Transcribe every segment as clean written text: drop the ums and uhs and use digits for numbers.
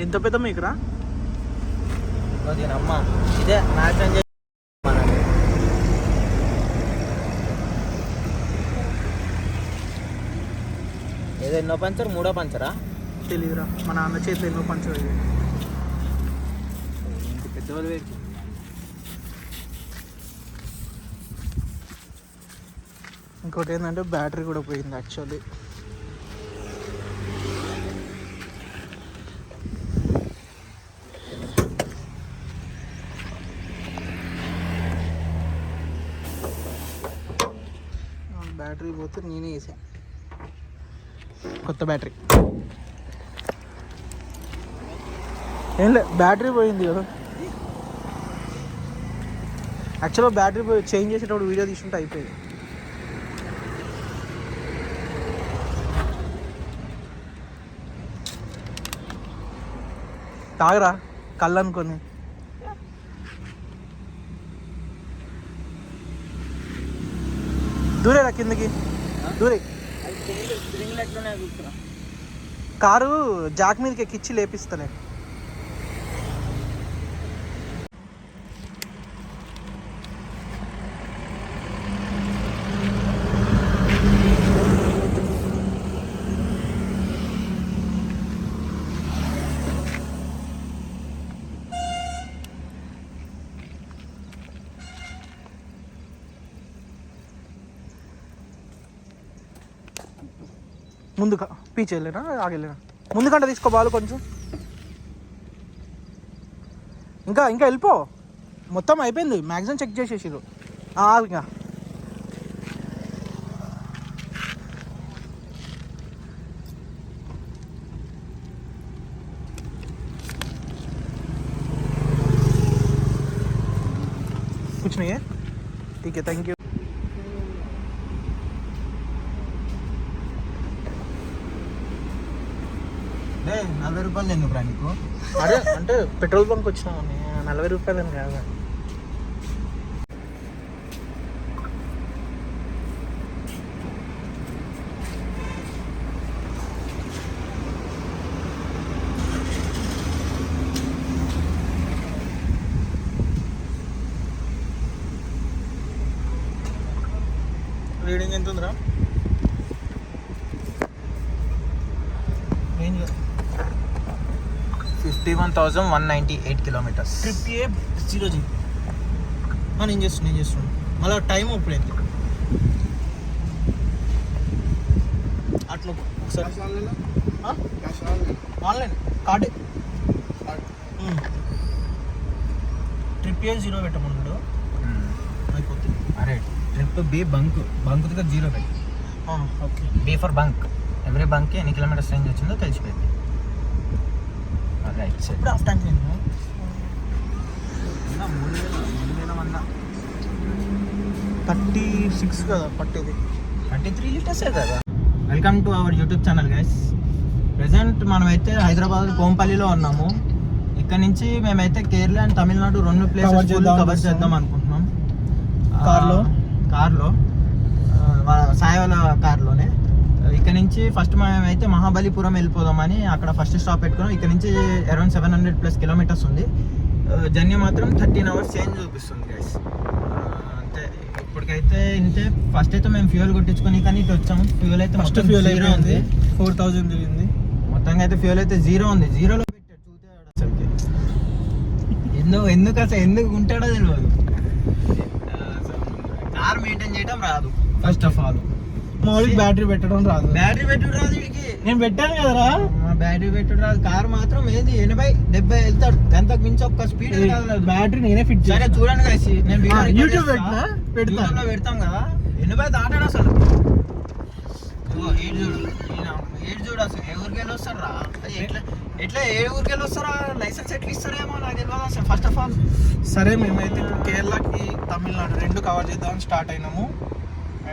ఇంత పెద్ద మీకురా అమ్మ ఇదే మ్యాచ్ అని ఏదో ఎన్నో పంచర్ మూడో పంచరా తెలీదురా మా నాన్న చేతిలో ఎన్నో పంచర్ ఇది పెద్దవాళ్ళు ఇంకోటి ఏంటంటే బ్యాటరీ కూడా పోయింది యాక్చువల్లీ. బ్యాటరీ పోతే నేనే వేసాను కొత్త బ్యాటరీ. ఏం లేదు బ్యాటరీ పోయింది కదా యాక్చువల్గా బ్యాటరీ పోయి చేంజ్ చేసేటప్పుడు వీడియో తీసుకుంటే అయిపోయింది. తాగరా కళ్ళు అనుకొని దూరేరా కిందకి దూరే. కారు జాక్ మీదకి ఎక్కిచ్చి లేపిస్తలే. ముందుగా పీచ్ వెళ్ళినా ఆగెళ్ళినా ముందుకంటే తీసుకో బాలు కొంచెం ఇంకా ఇంకా వెళ్ళిపో మొత్తం అయిపోయింది మ్యాక్సిమం చెక్ చేసేసిరు. ఇంకా కూర్చున్నాయే ఠీకే థ్యాంక్ యూ. ₹40 ఎందుకు రా నీకు? అదే అంటే పెట్రోల్ బంక్ వచ్చినామని ₹40 అని కాదు. రీడింగ్ ఎంత ఉందిరా? 51,198 కిలోమీటర్స్. ట్రిప్ ఏ 0G నేను చేస్తున్నాను మళ్ళీ టైం ఎప్పుడైతే అట్లా ఒకసారి ఆన్లైన్ కార్డే ట్రిప్ ఏ 0 పెట్టమన్నాడు అయిపోతుంది. అరే ట్రిప్ బి బంక్ దగ్గర 0 పెట్టి okay. Before bunk every బంక్కి ఎన్ని కిలోమీటర్స్ రేంజ్ వచ్చిందో తెలిసిపోయింది. రైట్ సైడ్ ఇప్పుడు హాఫ్ ట్యాంక్ నేను 36 కదా పట్టేది 33 లీటర్సే కదా. Welcome to our YouTube channel guys. Present మనమైతే హైదరాబాద్ కోంపల్లిలో ఉన్నాము. ఇక్కడ నుంచి మేమైతే Kerala and Tamil Nadu 2 places cover చేద్దాం అనుకుంటున్నాం కార్లో సాయి వాళ్ళ కార్లోనే. ఇక్కడ నుంచి ఫస్ట్ మేమైతే మహాబలిపురం వెళ్ళిపోదామని అక్కడ ఫస్ట్ స్టాప్ పెట్టుకున్నాం. ఇక్కడ నుంచి అరౌండ్ 700+ కిలోమీటర్స్ ఉంది. జర్నీ మాత్రం 13 అవర్స్ చేంజ్ చూపిస్తుంది గైస్. అంతే ఇప్పటికైతే ఇంతే. ఫస్ట్ అయితే మేము ఫ్యూయల్ కొట్టించుకొని కానీ ఇటు వచ్చాము. ఫ్యూయల్ అయితే ఫస్ట్ ఫ్యూయల్ అయితే ఉంది 4000 తిరిగింది. మొత్తంగా అయితే ఫ్యూయల్ అయితే 0 ఉంది. 0లో పెట్టాడు చూసాడు అసలుకి. ఎందుకు ఉంటాడో తెలియదు. కార్ మెయింటైన్ చేయడం రాదు ఫస్ట్ ఆఫ్ ఆల్. మామూలుగా బ్యాటరీ పెట్టడం రాదు వీడికి. నేను పెట్టాను కదరా బ్యాటరీ పెట్టడం రాదు. కార్ మాత్రం ఏది 80-70 వెళ్తాడు. గంటకు మించి ఒక్క స్పీడ్ బ్యాటరీ నేనే ఫిట్ సరే చూడండి guys, నేను యూట్యూబ్ పెడతాం కదా 80 దాటాడు అసలు. ఏడు చూడు అసలు ఏ ఊరికి వెళ్ళి వస్తాడు రా. ఎట్లా ఏ ఊరికి వెళ్ళి వస్తారా? లైసెన్స్ ఎట్లా ఇస్తారేమో నాకు తెలియదు అసలు ఫస్ట్ ఆఫ్ ఆల్. సరే మేమైతే ఇప్పుడు కేరళకి తమిళనాడు 2 కవర్ చేద్దామని స్టార్ట్ అయినాము.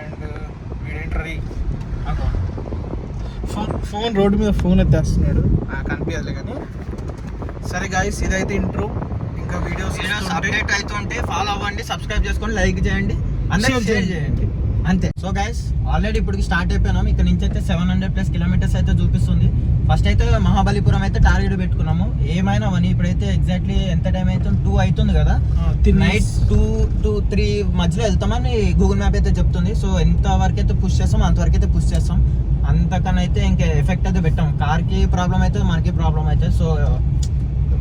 అండ్ వీడేంటరీ ఫోన్ రోడ్డు మీద ఫోన్ ఎత్తేస్తున్నాడు కనిపించలే కానీ. సరే గాయస్ ఇదైతే ఇంట్రో. ఇంకా వీడియోస్ అప్డేట్ అవుతుంటే ఫాలో అవ్వండి, సబ్స్క్రైబ్ చేసుకొని లైక్ చేయండి, అందరికీ షేర్ చేయండి. అంతే. సో గైస్ ఆల్రెడీ ఇప్పుడు స్టార్ట్ అయిపోయినాం. ఇక్కడ నుంచి అయితే 700+ కిలోమీటర్స్ అయితే చూపిస్తుంది. ఫస్ట్ అయితే మహాబలిపురం అయితే టార్గెట్ పెట్టుకున్నాము. ఏమైనా అని ఇప్పుడైతే ఎగ్జాక్ట్లీ ఎంత టైం అవుతుంది, 2 అవుతుంది కదా. నైట్ 2-3 మధ్యలో వెళ్తామని గూగుల్ మ్యాప్ అయితే చెప్తుంది. సో ఎంత వరకు అయితే పుష్ చేస్తాం అంతవరకు అయితే పుష్ చేస్తాం. అంతకన్నా అయితే ఇంకా ఎఫెక్ట్ అయితే పెట్టాం. కార్కి ప్రాబ్లం అయితే మనకి ప్రాబ్లం అయితే. సో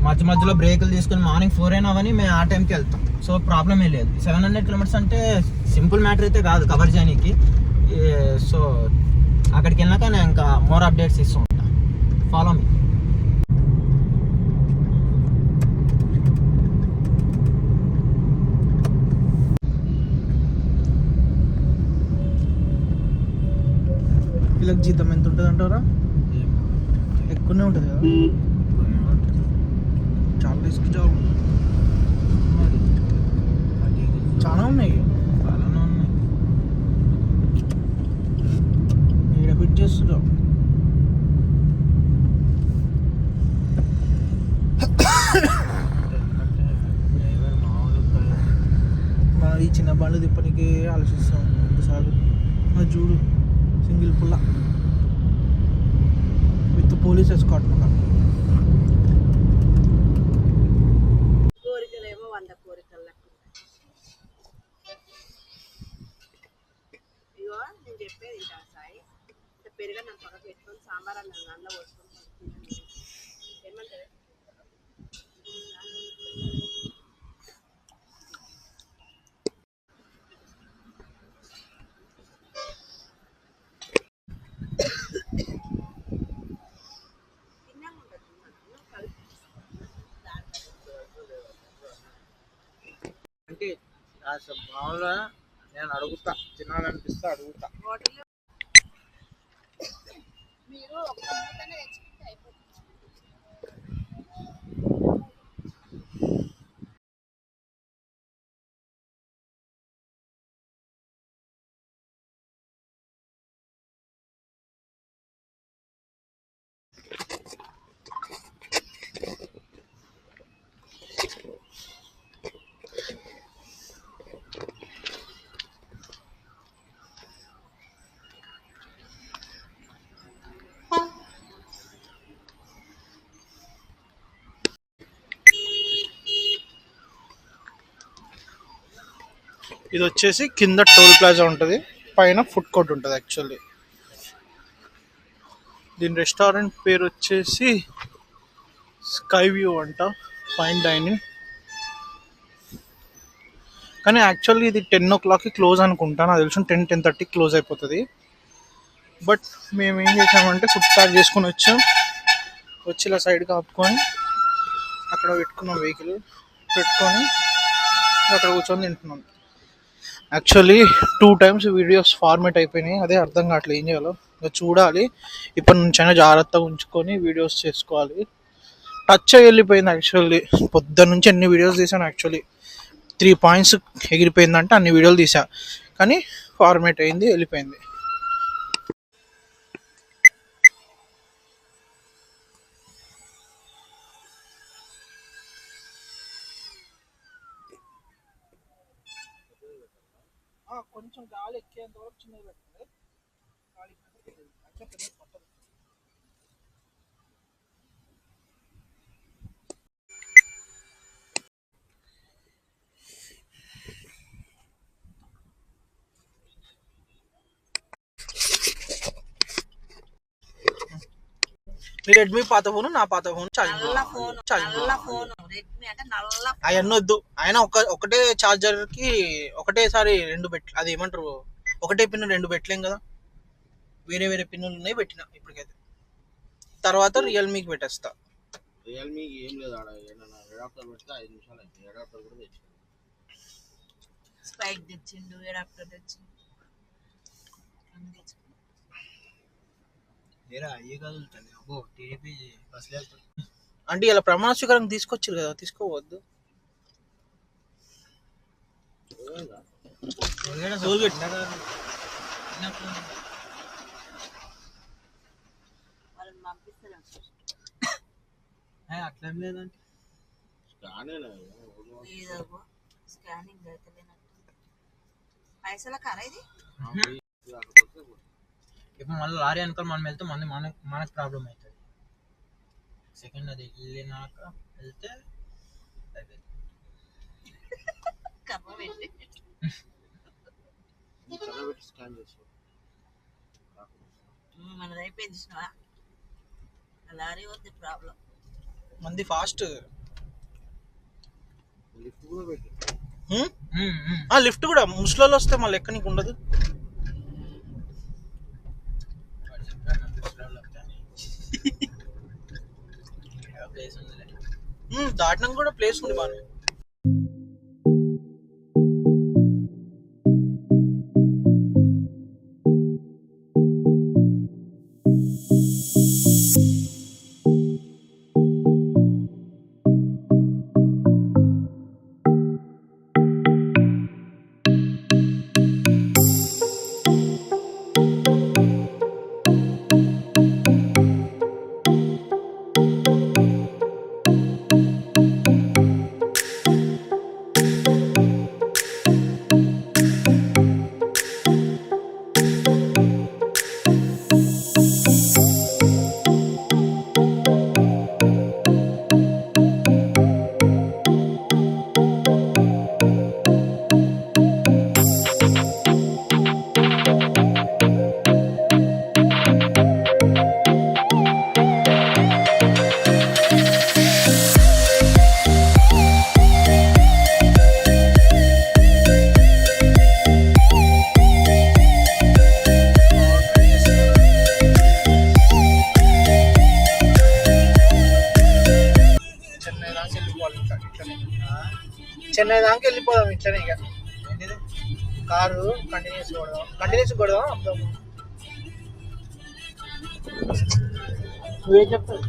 మధ్యలో బ్రేకులు తీసుకుని మార్నింగ్ 4 అయినా అవని మేము ఆ టైంకి వెళ్తాం. సో ప్రాబ్లం ఏ లేదు. 700 కిలోమీటర్స్ అంటే సింపుల్ మ్యాటర్ అయితే కాదు కవర్ చేయడానికి. సో అక్కడికి వెళ్ళాక నేను ఇంకా మోర్ అప్డేట్స్ ఇస్తూ ఉంటా. Follow me. వీళ్ళకి జీతం ఎంత ఉంటుంది అంటారా? ఎక్కువనే ఉంటుంది కదా. చాలా రిస్క్ జాబ్. చాలా ఉన్నాయి. ఈడ ఫిట్ చేస్తున్నాం. మనం ఈ చిన్న బండ్లు తిప్పనికి ఆలోచిస్తాం ఒకసారి. అది చూడు సింగిల్ పుల్ల విత్ పోలీస్ ఎస్కార్ట్. కోరికలేమో 100 కోరికలు లెక్క. ఇగో నేను చెప్పేది ఇంకా సాయి, పెరుగా నన్ను పక్కన పెట్టుకొని సాంబార్ అన్న అందులో పోసుకొని ఏమంటారు. అంటే మామూలుగా నేను అడుగుతా, తినాలనిపిస్తే అడుగుతా. మీరు ఒక్క మూటనే తెచ్చుకుంటే అయిపోతుంది. ఇది వచ్చేసి కింద టోల్ ప్లాజా ఉంటుంది, పైన ఫుడ్ కోర్ట్ ఉంటుంది. యాక్చువల్లీ దీని రెస్టారెంట్ పేరు వచ్చేసి స్కై వ్యూ అంట, ఫైన్ డైనింగ్. కానీ యాక్చువల్లీ ఇది 10 o'clockకి క్లోజ్ అనుకుంటా. నాకు తెలిసిన 10-10:30 క్లోజ్ అయిపోతుంది. బట్ మేము ఏం చేసామంటే ఫుడ్ ప్యాక్ చేసుకొని వచ్చి ఇలా సైడ్కి ఆపుకొని అక్కడ పెట్టుకున్నాం. వెహికల్ పెట్టుకొని అక్కడ కూర్చొని తింటున్నాం. యాక్చువల్లీ 2 times వీడియోస్ ఫార్మేట్ అయిపోయినాయి. అదే అర్థం కావట్లేదు ఏం చేయాలో. ఇంకా చూడాలి. ఇప్పటి నుంచైనా జాగ్రత్తగా ఉంచుకొని వీడియోస్ చేసుకోవాలి. టచ్ అయ్యి వెళ్ళిపోయింది. యాక్చువల్లీ పొద్దున్న నుంచి ఎన్ని వీడియోస్ తీసాను. యాక్చువల్లీ 3 points ఎగిరిపోయిందంటే అన్ని వీడియోలు తీసా, కానీ ఫార్మేట్ అయింది, వెళ్ళిపోయింది. కొంచెం గాలి ఎక్కేంత వరకు చిన్నది పెట్టండి. నీ రెడ్మీ పాత ఫోను, నా పాత ఫోన్ అవన్నీ వద్దు. ఆయన ఒకటే చార్జర్ కి ఒకటేసారి 2 పెట్టు. అది ఏమంటారు, ఒకటే పిన్ 2 పెట్టలేం కదా. వేరే వేరే పిన్నులు ఉన్నాయి, పెట్టిన ఇప్పటికైతే. తర్వాత రియల్మీకి పెట్టేస్తా. రియల్మీకి ఏం లేదు, ఆడ అడాప్టర్ పెడితే 5 నిమిషాలు అవుతుంది. అడాప్టర్ కూడా తెచ్చిండు, స్పైక్ తెచ్చిండు, అడాప్టర్ తెచ్చిండు. అంటే ఇలా ప్రమాణ స్వీకారం తీసుకొచ్చారు కదా, తీసుకోవద్దు. అట్లేం లేదంటే స్కానింగ్ అయితే లేనట్టు. పైసల కరా ఇది. ఇప్పుడు మళ్ళీ లారీ అనుకోని మనం వెళ్తే మనకు ప్రాబ్లం అవుతుంది. సెకండ్ అది వెళ్ళినాక వెళ్తే కమ్మ పెట్టి స్కాన్ చేసి మనది అయిపోయింది చూసినావా? లారీ వద్ద ప్రాబ్లం. మంది ఫాస్ట్. లిఫ్ట్ కూడా పెట్టి లిఫ్ట్ కూడా ముసలోళ్ళు వస్తే మళ్ళీ ఎక్కడికి ఉండదు. ప్లేస్ ఉందిలే. దాటినాక కూడా ప్లేస్ ఉంది బాగా. చెన్నై దాకా వెళ్ళిపోదాం ఇట్లనే. ఇక కారు కంటిన్యూస్ కొడదాం అబ్దాం. నువ్వేం చెప్తావు?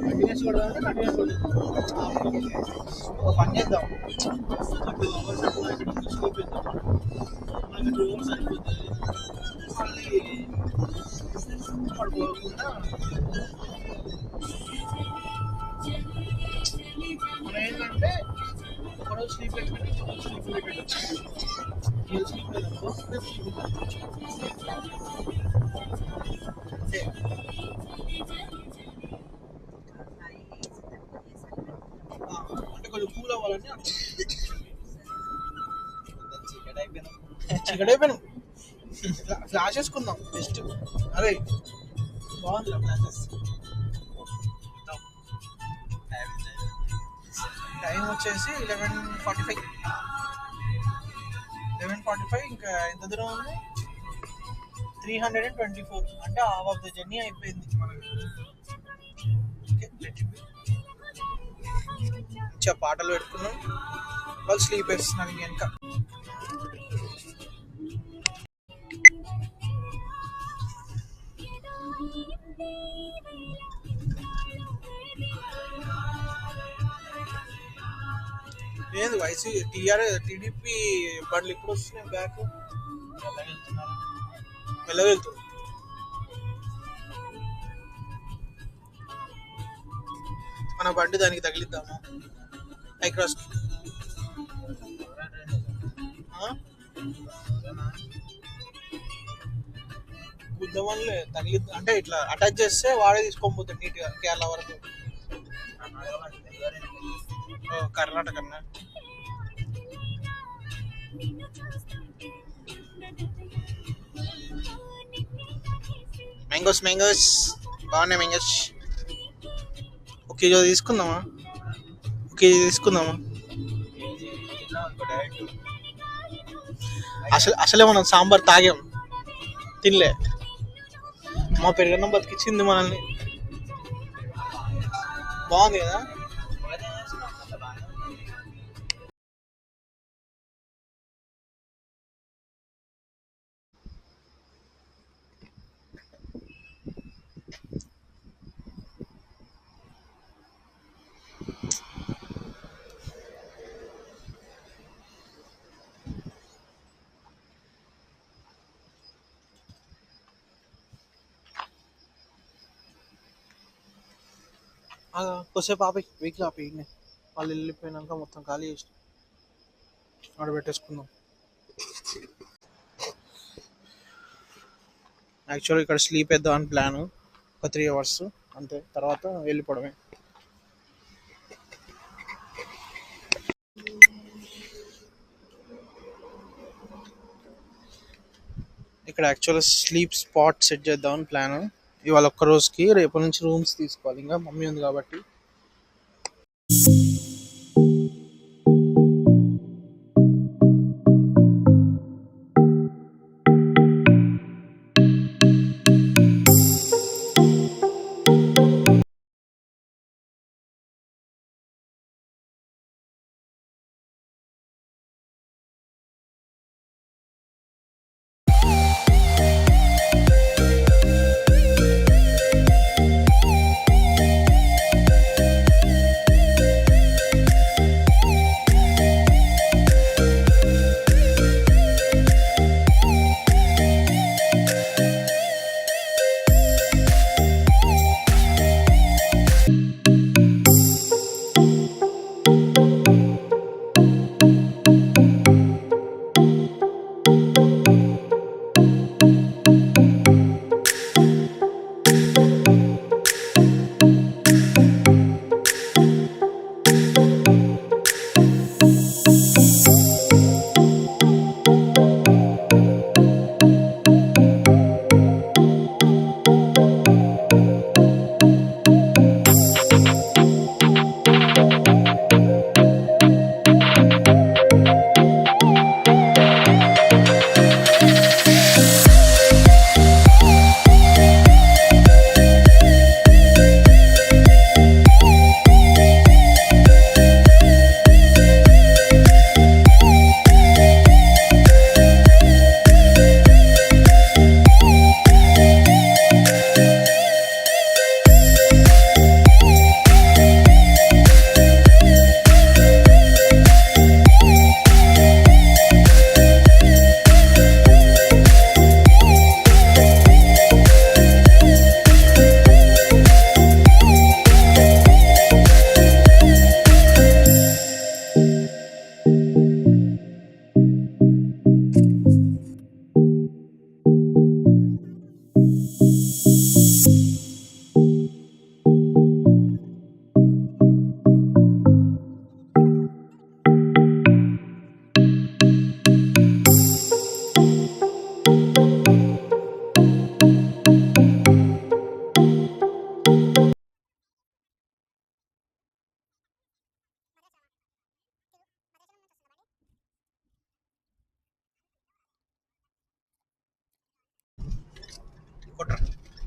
కంటిన్యూస్ కొడదాం అంటే కంటిన్యూస్ కొడదాం. ఒక పని చేద్దాం, మళ్ళీ పడుకోకుండా మనం ఏంటంటే ఒకరోజు స్లీప్ పెట్టుకుంటే ఇంకొకరోజు స్లీప్ పెట్టచ్చు. ఈ స్లీప్ లేదనుకో రేపు స్లీప్ అంతే. అంటే కొంచెం కూల్ అవ్వాలని చీకటి అయిపోయినాం. ఫ్లాష్ వేసుకుందాం బెస్ట్. అరే బాగుంది ఫ్లాషెస్. టైం వచ్చేసి 11:45. 11:45. ఇంకా ఎంత దూరం ఉంది? 324. అంటే హాఫ్ ఆఫ్ ద జర్నీ అయిపోయింది. మంచిగా పాటలు పెట్టుకున్నాం, వాళ్ళు స్లీప్ వేస్తున్నారు వెనక. లేదు వైసీ టీడీపీ బండ్లు ఇప్పుడు వస్తున్నాయి బ్యాక్. మెల్లగా వెళ్తుంది. మన బండి దానికి తగిలిద్దామా? హైక్రాస్ గుద్దమని తగిలి అంటే ఇట్లా అటాచ్ చేస్తే వాడే తీసుకొని పోతాడు నీట్గా కేరళ వరకు. కర్ణాటక అన్న మ్యాంగోస్ బాగున్నాయి మ్యాంగోస్. ఒక కేజీ తీసుకుందామా? అసలే మనం సాంబార్ తాగాం, తినలే. మా పెరుగన్నం బతికిచ్చింది మనల్ని. బాగుంది కదా. కొద్దిసేపు ఆపి వెహికల్ ఆపి వాళ్ళు వెళ్ళిపోయినాక మొత్తం ఖాళీ చేసి ఆడ పెట్టేసుకుందాం. యాక్చువల్గా ఇక్కడ స్లీప్ వేద్దామని ప్లాను, ఒక 3 అవర్స్ అంతే, తర్వాత వెళ్ళిపోవడమే. ఇక్కడ యాక్చువల్గా స్లీప్ స్పాట్ సెట్ చేద్దామని ప్లాన్. ఇవాళ ఒక్క రోజుకి, రేపటి నుంచి రూమ్స్ తీసుకోవాలి. ఇంకా మమ్మీ ఉంది కాబట్టి.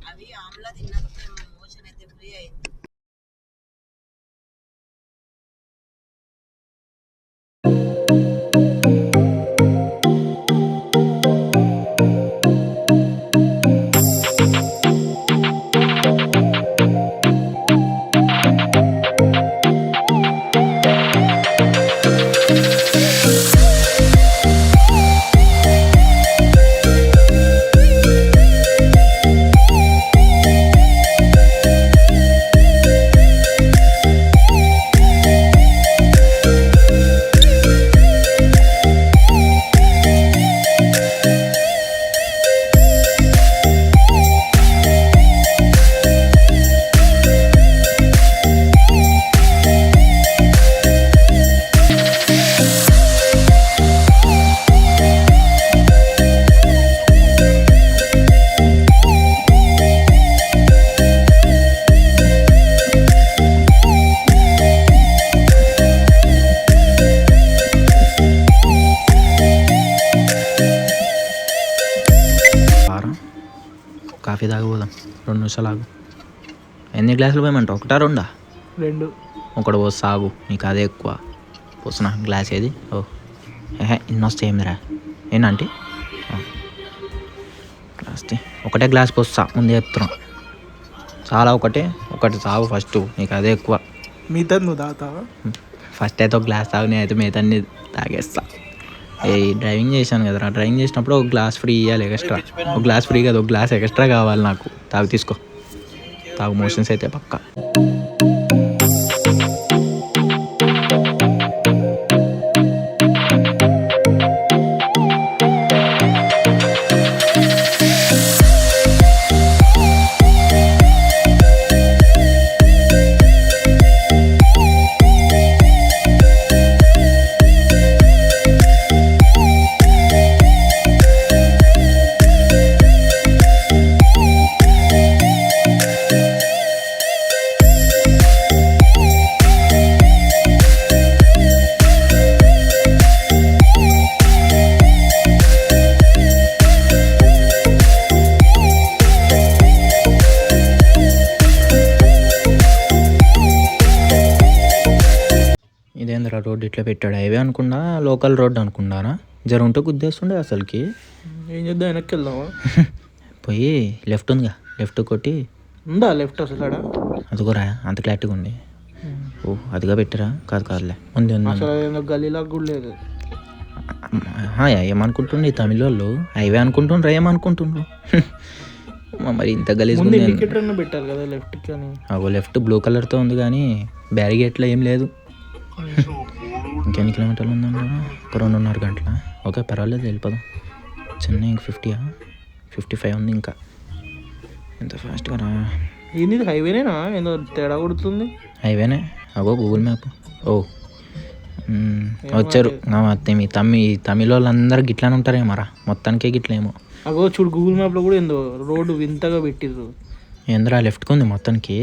అవి ఆమ్లా తిన్నప్పుడు మోషన్ అయితే ఫ్రీ అయింది. కాఫీ తాగబోదాం, 2 నిమిషాలు ఆగు. ఎన్ని గ్లాసులు పోయమంటావు, 1 2? 2. ఒకటి పోసి సాగు, నీకు అదే ఎక్కువ. పోస్తున్నా గ్లాస్ ఏది? ఓ ఇన్ని వస్తాయి ఏమిరా, ఏంటంటే గ్లాస్ ఒకటే గ్లాస్ పోస్తా, ముందే చెప్తున్నా. చాలా ఒకటి తాగు ఫస్ట్, నీకు అదే ఎక్కువ. మిగతా నువ్వు తాగుతావా? ఫస్ట్ అయితే ఒక గ్లాస్ తాగు, నేనైతే మిగతాన్ని తాగేస్తా. డ్రైవింగ్ చేశాను కదరా, డ్రైవింగ్ చేసినప్పుడు ఒక గ్లాస్ ఫ్రీ ఇవ్వాలి ఎక్స్ట్రా. ఒక గ్లాస్ ఫ్రీ కదా, ఒక గ్లాస్ ఎక్స్ట్రా కావాలి నాకు. తాగు, తీసుకో తాగు, మోషన్స్ అయితే పక్కా. రోడ్ ఇట్లా పెట్టాడు, హైవే అనుకున్నా లోకల్ రోడ్ అనుకున్నారా, జర ఉంటే గుద్దేస్తుండే అసలుకి. ఏం చేద్దాం, వెనక్కి వెళ్దామా? పోయి లెఫ్ట్ ఉందిగా, లెఫ్ట్ కొట్టి ఉందా లెఫ్ట్ అసలు ఆడ? అదిగోరా అంత క్లారిటీగా ఉంది. ఓ అదిగా పెట్టారా? కాదులే, ఉంది ఉంది. అసలు ఏదో గలీలాగా కూడా లేదు. ఏమనుకుంటుండే తమిళ వాళ్ళు, హైవే అనుకుంటుండ్రు ఏమనుకుంటుండ్రు. మరి ఇంత గలీజ్ ముందు ఇండికేటర్ అన్న పెట్టాలి కదా లెఫ్ట్ కానీ. అగో లెఫ్ట్ బ్లూ కలర్తో ఉంది కానీ బ్యారిగేట్లో ఏం లేదు. ఇంకెన్ని కిలోమీటర్లు ఉందంట? ఒక 2.5 గంటల. ఓకే పర్వాలేదు, వెళ్ళిపోదాం. చెన్నై 55 ఉంది ఇంకా. ఎంత ఫాస్ట్గా రా. ఏంది హైవేనేనా? ఏదో తేడా కొడుతుంది. హైవేనే. అగో గూగుల్ మ్యాప్. ఓ వచ్చారు మీ తమిళ వాళ్ళందరూ గిట్లానే ఉంటారేమరా, మొత్తానికే గిట్లేమో. అగో చూడు గూగుల్ మ్యాప్లో కూడా ఏందో రోడ్డు వింతగా పెట్టిర్రు. ఏంద్రా లెఫ్ట్కి ఉంది మొత్తానికి.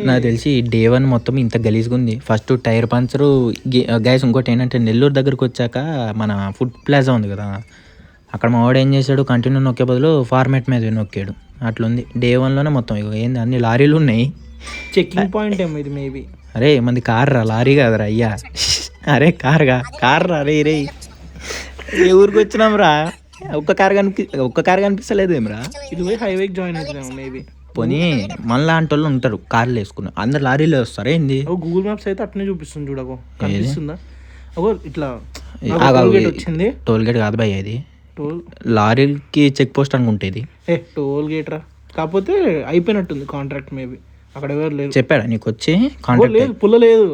నాకు తెలిసి డే 1 మొత్తం ఇంత గలీజ్గా ఉంది. First tyre puncture guys. ఇంకోటి ఏంటంటే నెల్లూరు దగ్గరకు వచ్చాక మన ఫుడ్ ప్లాజా ఉంది కదా, అక్కడ మా వాడు ఏం చేశాడు, కంటిన్యూ నొక్కే బదులు ఫార్మేట్ మీద నొక్కాడు. అట్లుంది డే 1లోనే మొత్తం. ఇక ఏంది అన్ని లారీలు ఉన్నాయి. చెకింగ్ పాయింట్ ఏమో ఇది మేబీ. అరే మంది కార్ రా, లారీ కాదురా అయ్యా. అరే కార్ రా. రే ఏ ఊరికి వచ్చినాం రా, ఒక్క కార్ కనిపిస్తలేదు ఏమరా. ఇది పోయి హైవేకి జాయిన్ అవుతున్నాము మేబీ. పోనీ మనలాంటి వాళ్ళు ఉంటారు కార్లు వేసుకున్నారు, అందరు లారీలో వస్తారు. ఏంది గూగుల్ మ్యాప్స్ అయితే అట్నే చూపిస్తుంది చూడకో, కనిపిస్తుందా? అగో ఇట్లా వచ్చింది. టోల్ గేట్ కాదు భయ్య ఇది, లారీకి చెక్ పోస్ట్ అనుకుంటేది. టోల్ గేట్ రా, కాకపోతే అయిపోయినట్టుంది కాంట్రాక్ట్ మేబీ. అక్కడ ఎవరు లేరు. చెప్పాడా నీకు వచ్చి కాంట్రాక్ట్? లేదు, పుల్ల లేదు.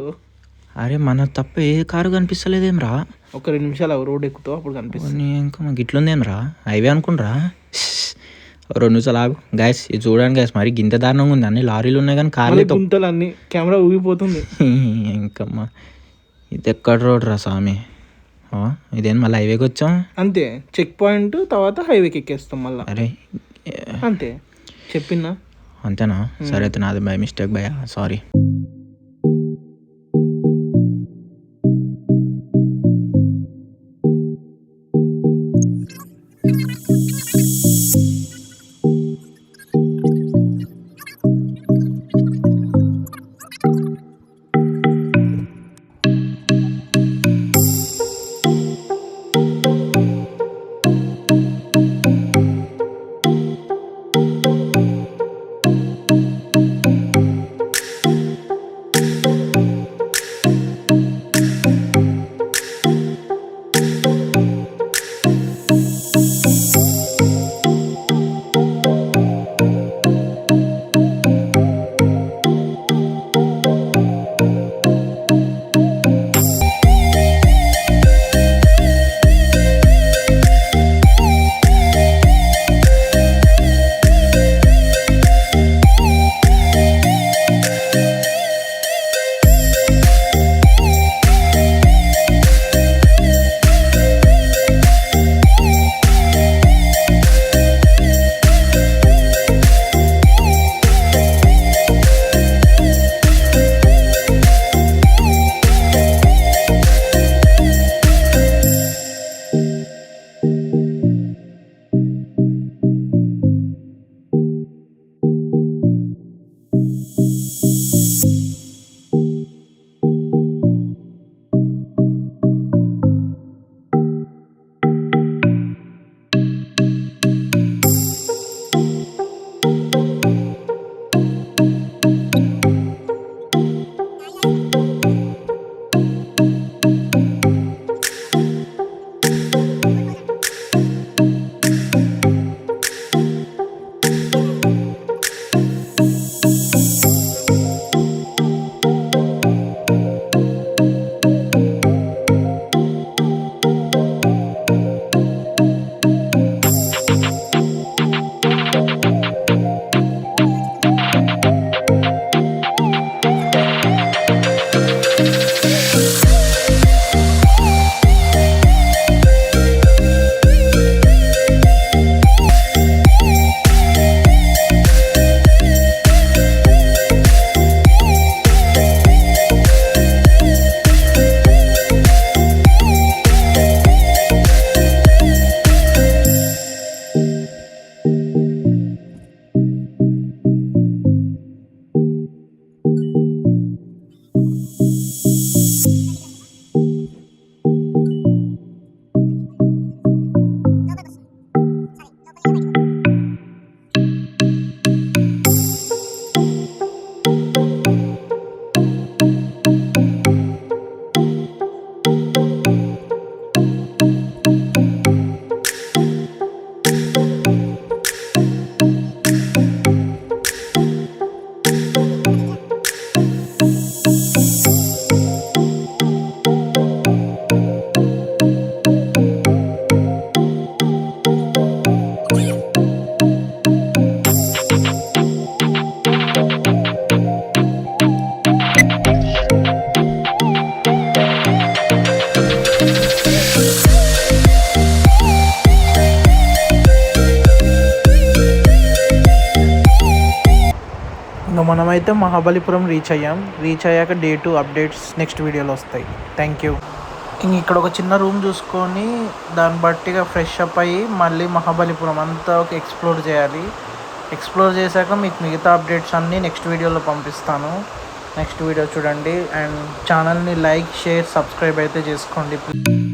అరే మన తప్ప ఏ కారు కనిపిస్తలేదేం రా. ఒక 2 నిమిషాలు రోడ్ ఎక్కుతావు అప్పుడు కనిపిస్తుంది. ఇంకా మాకు ఇట్లుందేం రా, హైవే అనుకుంట్రా. 2 నిమిషాలు ఆగు గాయస్, ఇది చూడండి గాయస్, మరి గింత దారుణంగా ఉంది. అన్ని లారీలు ఉన్నాయి కానీ కార్లు గుంతలు అన్ని, కెమెరా ఊగిపోతుంది. ఇంకమ్మా ఇది ఎక్కడ రోడ్ రా స్వామి. ఇదేం మళ్ళీ హైవేకి వచ్చాం అంతే. చెక్ పాయింట్ తర్వాత హైవేకి ఎక్కేస్తాం మళ్ళీ. అరే అంతే చెప్పినా. అంతేనా? సరే అయితే నాది బై మిస్టేక్ భయ్యా, సారీ. మనమైతే మహాబలిపురం రీచ్ అయ్యాం. రీచ్ అయ్యాక డే 2 అప్డేట్స్ నెక్స్ట్ వీడియోలో వస్తాయి. Thank you. ఇంక ఇక్కడ ఒక చిన్న రూమ్ చూసుకొని దాన్ని బట్టిగా ఫ్రెష్ అప్ అయ్యి మళ్ళీ మహాబలిపురం అంతా ఒక ఎక్స్ప్లోర్ చేయాలి. ఎక్స్ప్లోర్ చేశాక మీకు మిగతా అప్డేట్స్ అన్నీ నెక్స్ట్ వీడియోలో పంపిస్తాను. నెక్స్ట్ వీడియో చూడండి అండ్ ఛానల్ని లైక్, షేర్, సబ్స్క్రైబ్ అయితే చేసుకోండి ప్లీజ్.